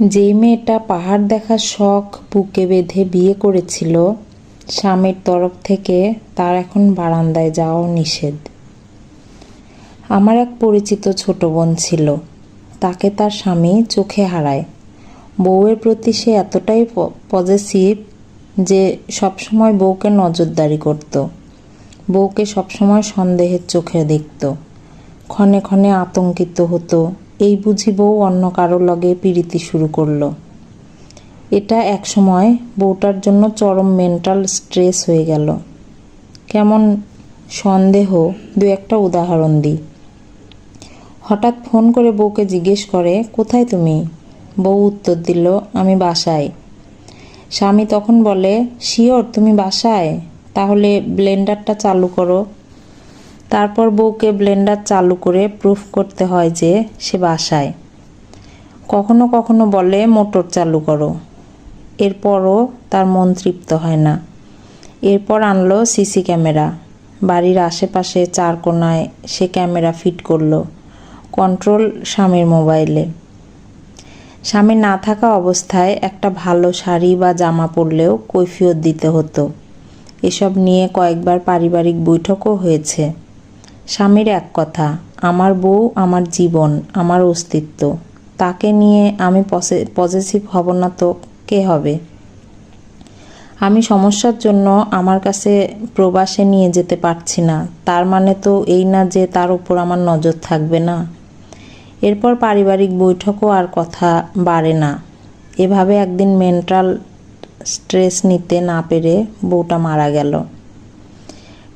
যেই মেয়েটা পাহাড় দেখার শখ বুকে বেঁধে বিয়ে করেছিল, স্বামীর তরফ থেকে তার এখন বারান্দায় যাওয়াও নিষেধ। আমার এক পরিচিত ছোট বোন ছিল, তাকে তার স্বামী চোখে হারায়। বউয়ের প্রতি সে এতটাই পজেসিভ যে সবসময় বউকে নজরদারি করত, বউকে সবসময় সন্দেহের চোখে দেখত, ক্ষণে ক্ষণে আতঙ্কিত হতো, এই বুঝি বউ অন্য কারো লগে পিরিতি শুরু করলো। এটা একসময় বউটার জন্য চরম মেন্টাল স্ট্রেস হয়ে গেল। কেমন সন্দেহ, দু একটা উদাহরণ দিই। হঠাৎ ফোন করে বউকে জিজ্ঞেস করে, কোথায় তুমি? বউ উত্তর দিল, আমি বাসায়। স্বামী তখন বলে, শিওর তুমি বাসায়? তাহলে ব্লেন্ডারটা চালু করো। তারপর বউকে ব্লেন্ডার চালু করে প্রুফ করতে হয় যে সে বাসায়। কখনো কখনো বলে, মোটর চালু করো। এরপরও তার মন তৃপ্ত হয় না। এরপর আনলো সিসি ক্যামেরা। বাড়ির আশেপাশে চার কোনায় সে ক্যামেরা ফিট করলো, কন্ট্রোল স্বামীর মোবাইলে। স্বামী না থাকা অবস্থায় একটা ভালো শাড়ি বা জামা পরলেও কৈফিয়ত দিতে হতো। এসব নিয়ে কয়েকবার পারিবারিক বৈঠকও হয়েছে। স্বামীর এক কথা, আমার বউ আমার জীবন, আমার অস্তিত্ব, তাকে নিয়ে আমি পজেসিভ হব না তো কে হবে? আমি সমস্যার জন্য আমার কাছে প্রবাসে নিয়ে যেতে পারছি না, তার মানে তো এই না যে তার উপর আমার নজর থাকবে না। এরপর পারিবারিক বৈঠকও আর কথা বাড়ে না। এভাবে একদিন মেন্টাল স্ট্রেস নিতে না পেরে বউটা মারা গেল।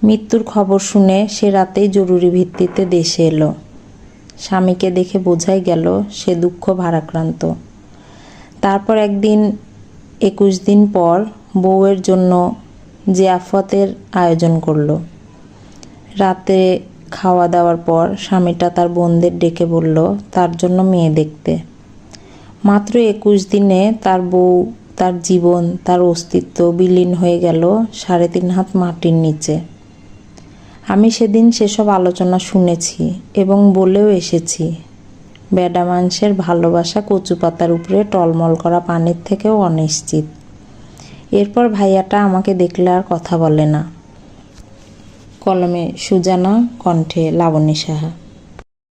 মৃত্যুর খবর শুনে সে রাতেই জরুরি ভিত্তিতে দেশে এলো। স্বামীকে দেখে বোঝাই গেল সে দুঃখ ভারাক্রান্ত। তারপর একদিন 21 দিন পর বউয়ের জন্য জিয়াফতের আয়োজন করলো। রাতে খাওয়া দাওয়ার পর স্বামীটা তার বোনদের ডেকে বলল তার জন্য মেয়ে দেখতে। মাত্র 21 দিনে তার বউ, তার জীবন, তার অস্তিত্ব বিলীন হয়ে গেল 3.5 হাত মাটির নিচে। আমি সেদিন সেসব আলোচনা শুনেছি এবং বলেও এসেছি, বেডা মানুষের ভালোবাসা কচু পাতার উপরে টলমল করা পানির থেকেও অনিশ্চিত। এরপর ভাইয়াটা আমাকে দেখলে আর কথা বলে না। কলমে সুজানা, কণ্ঠে লাবণী সাহা।